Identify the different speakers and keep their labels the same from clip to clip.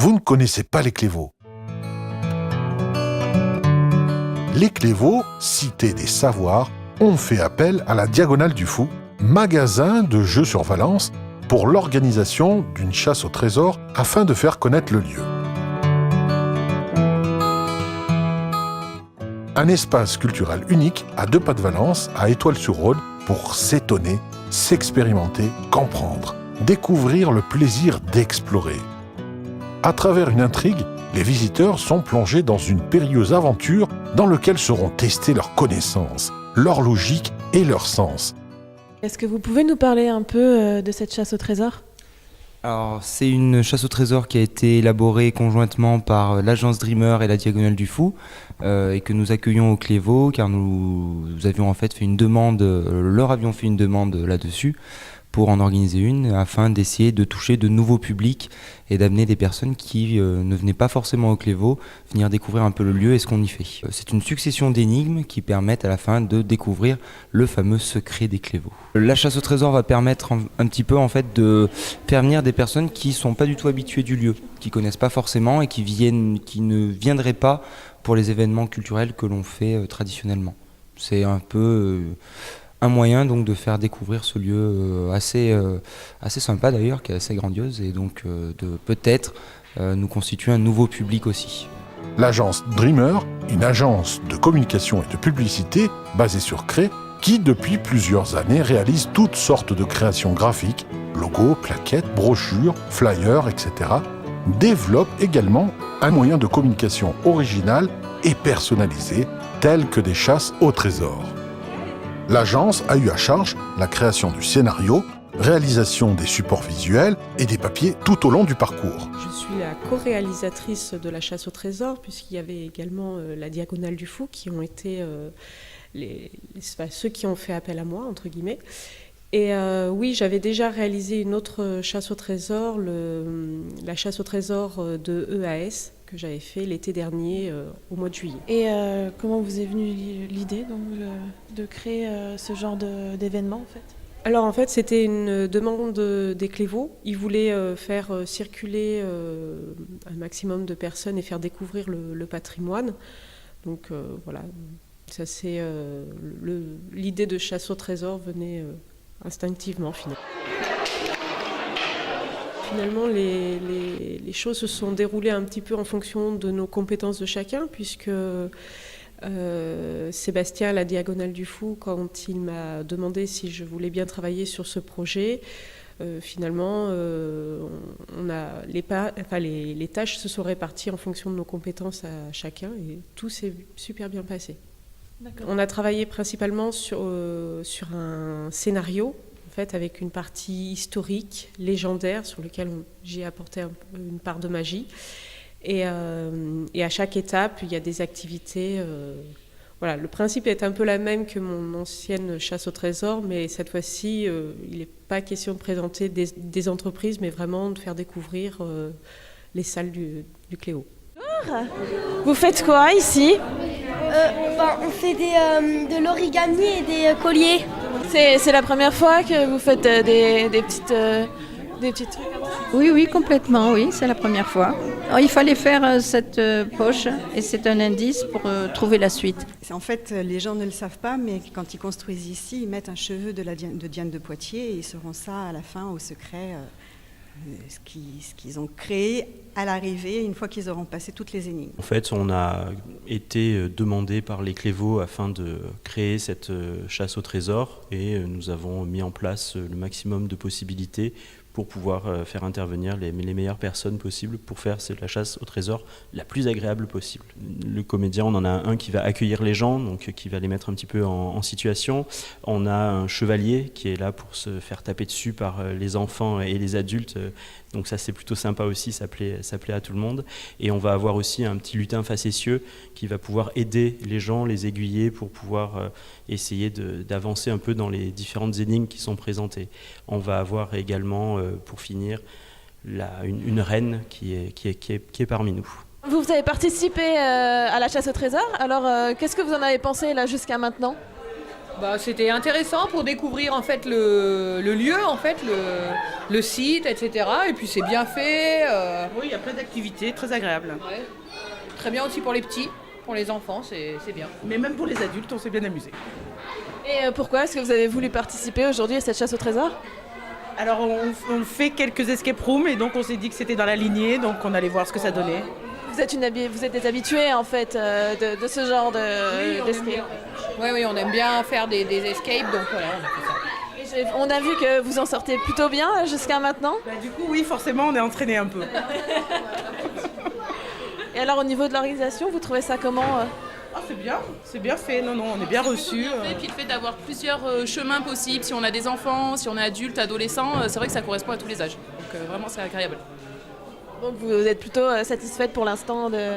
Speaker 1: vous ne connaissez pas les Clévaux. Les Clévaux, cité des savoirs, ont fait appel à la Diagonale du Fou, magasin de jeux sur Valence, pour l'organisation d'une chasse au trésor afin de faire connaître le lieu. Un espace culturel unique à 2 pas de Valence, à Étoile-sur-Rhône, pour s'étonner, s'expérimenter, comprendre, découvrir le plaisir d'explorer. À travers une intrigue, les visiteurs sont plongés dans une périlleuse aventure dans laquelle seront testés leurs connaissances, leur logique et leur sens.
Speaker 2: Est-ce que vous pouvez nous parler un peu de cette chasse au trésor ?
Speaker 3: Alors, c'est une chasse au trésor qui a été élaborée conjointement par l'agence Dreamer et la Diagonale du Fou et que nous accueillons au Clévaux car nous avions en fait fait une demande, leur avions fait une demande là-dessus pour en organiser une afin d'essayer de toucher de nouveaux publics et d'amener des personnes qui ne venaient pas forcément au Clévaux venir découvrir un peu le lieu et ce qu'on y fait. C'est une succession d'énigmes qui permettent à la fin de découvrir le fameux secret des Clévaux. La chasse au trésor va permettre un petit peu en fait de faire venir des personnes qui sont pas du tout habituées du lieu, qui connaissent pas forcément et qui ne viendraient pas pour les événements culturels que l'on fait traditionnellement. C'est un peu un moyen donc de faire découvrir ce lieu assez sympa d'ailleurs, qui est assez grandiose et donc de peut-être nous constituer un nouveau public aussi.
Speaker 1: L'agence Dreamer, une agence de communication et de publicité basée sur Cré, qui depuis plusieurs années réalise toutes sortes de créations graphiques, logos, plaquettes, brochures, flyers, etc., développe également un moyen de communication original et personnalisé, tel que des chasses au trésor. L'agence a eu à charge la création du scénario, réalisation des supports visuels et des papiers tout au long du parcours.
Speaker 4: Je suis la co-réalisatrice de la chasse au trésor, puisqu'il y avait également la Diagonale du Fou, qui ont été ceux qui ont fait appel à moi, entre guillemets. Et oui, j'avais déjà réalisé une autre chasse au trésor, la chasse au trésor de EAS, que j'avais fait l'été dernier, au mois de juillet.
Speaker 2: Et comment vous est venue l'idée donc, de créer ce genre d'événement en fait ?
Speaker 4: Alors en fait, c'était une demande des Clévaux. Ils voulaient faire circuler un maximum de personnes et faire découvrir le patrimoine. Donc voilà, ça c'est l'idée de chasse au trésor venait instinctivement finalement. Finalement, les choses se sont déroulées un petit peu en fonction de nos compétences de chacun, puisque Sébastien, à la Diagonale du Fou, quand il m'a demandé si je voulais bien travailler sur ce projet, finalement, les tâches se sont réparties en fonction de nos compétences à chacun, et tout s'est super bien passé. D'accord. On a travaillé principalement sur un scénario, en fait, avec une partie historique, légendaire, sur lequel j'ai apporté une part de magie. Et à chaque étape, il y a des activités. Voilà, le principe est un peu la même que mon ancienne chasse au trésor, mais cette fois-ci, il n'est pas question de présenter des entreprises, mais vraiment de faire découvrir les salles du Clévaux.
Speaker 2: Vous faites quoi ici ?
Speaker 5: On fait de l'origami et des colliers.
Speaker 2: C'est la première fois que vous faites des petits trucs comme ça ?
Speaker 6: Oui, complètement, oui, c'est la première fois. Alors, il fallait faire cette poche et c'est un indice pour trouver la suite.
Speaker 7: En fait, les gens ne le savent pas, mais quand ils construisent ici, ils mettent un cheveu de Diane de Poitiers et ils sauront ça à la fin au secret, ce qu'ils ont créé à l'arrivée, une fois qu'ils auront passé toutes les énigmes.
Speaker 8: En fait, on a été demandé par les Clévaux afin de créer cette chasse au trésor et nous avons mis en place le maximum de possibilités pour pouvoir faire intervenir les meilleures personnes possibles pour faire la chasse au trésor la plus agréable possible. Le comédien, on en a un qui va accueillir les gens, donc qui va les mettre un petit peu en situation. On a un chevalier qui est là pour se faire taper dessus par les enfants et les adultes. Donc ça, c'est plutôt sympa aussi, ça plaît à tout le monde. Et on va avoir aussi un petit lutin facétieux qui va pouvoir aider les gens, les aiguiller pour pouvoir essayer d'avancer un peu dans les différentes énigmes qui sont présentées. On va avoir également, pour finir, une reine qui est parmi nous.
Speaker 2: Vous avez participé à la chasse au trésor, alors qu'est-ce que vous en avez pensé là jusqu'à maintenant ?
Speaker 9: C'était intéressant pour découvrir en fait le lieu, en fait, le site, etc. Et puis c'est bien fait.
Speaker 10: Oui, il y a plein d'activités très agréables.
Speaker 9: Ouais. Très bien aussi pour les petits, pour les enfants, c'est bien.
Speaker 10: Mais même pour les adultes, on s'est bien amusé.
Speaker 2: Et pourquoi est-ce que vous avez voulu participer aujourd'hui à cette chasse au trésor?
Speaker 10: Alors on fait quelques escape rooms et donc on s'est dit que c'était dans la lignée, donc on allait voir ce que ça donnait.
Speaker 2: Vous êtes des habitués en fait de ce genre d'escape.
Speaker 9: Oui, on aime bien faire des escapes, donc voilà, on a fait ça.
Speaker 2: On a vu que vous en sortez plutôt bien jusqu'à maintenant.
Speaker 10: Du coup, oui, forcément, on est entraîné un peu.
Speaker 2: Et alors au niveau de l'organisation, vous trouvez ça comment
Speaker 10: Ah, c'est bien fait, non, on est bien reçus.
Speaker 11: Et puis le fait d'avoir plusieurs chemins possibles, si on a des enfants, si on est adulte, adolescent, c'est vrai que ça correspond à tous les âges. Donc vraiment, c'est agréable.
Speaker 2: Donc vous êtes plutôt satisfaite pour l'instant de...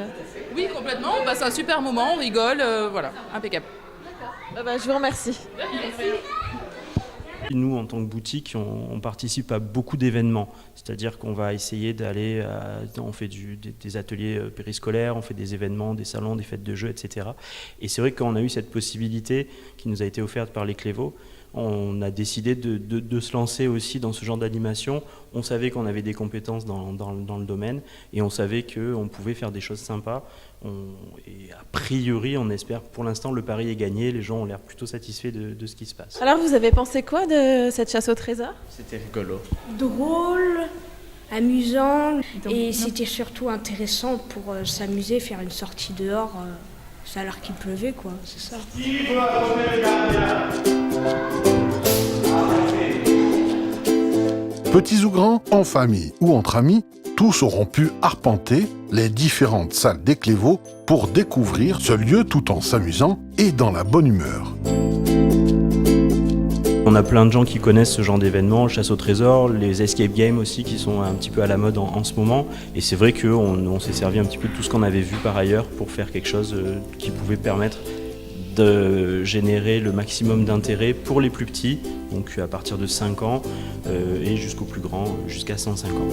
Speaker 11: Oui, complètement, c'est un super moment, on rigole, voilà, impeccable.
Speaker 2: Je vous remercie.
Speaker 8: Nous, en tant que boutique, on participe à beaucoup d'événements. C'est-à-dire qu'on va essayer d'aller... on fait des ateliers périscolaires, on fait des événements, des salons, des fêtes de jeux, etc. Et c'est vrai que quand on a eu cette possibilité qui nous a été offerte par les Clévaux, on a décidé de se lancer aussi dans ce genre d'animation. On savait qu'on avait des compétences dans le domaine et on savait qu'on pouvait faire des choses sympas. Et a priori, on espère, pour l'instant, le pari est gagné. Les gens ont l'air plutôt satisfaits de ce qui se passe.
Speaker 2: Alors vous avez pensé quoi de cette chasse au trésor?
Speaker 12: C'était rigolo.
Speaker 5: Drôle, amusant, et c'était surtout intéressant pour s'amuser, faire une sortie dehors. Ça a l'air qu'il pleuvait, quoi, c'est ça.
Speaker 1: Petits ou grands, en famille ou entre amis, tous auront pu arpenter les différentes salles des Clévaux pour découvrir ce lieu tout en s'amusant et dans la bonne humeur.
Speaker 8: On a plein de gens qui connaissent ce genre d'événements, chasse au trésor, les escape games aussi qui sont un petit peu à la mode en ce moment. Et c'est vrai qu'on s'est servi un petit peu de tout ce qu'on avait vu par ailleurs pour faire quelque chose qui pouvait permettre de générer le maximum d'intérêt pour les plus petits, donc à partir de 5 ans et jusqu'aux plus grands, jusqu'à 105 ans.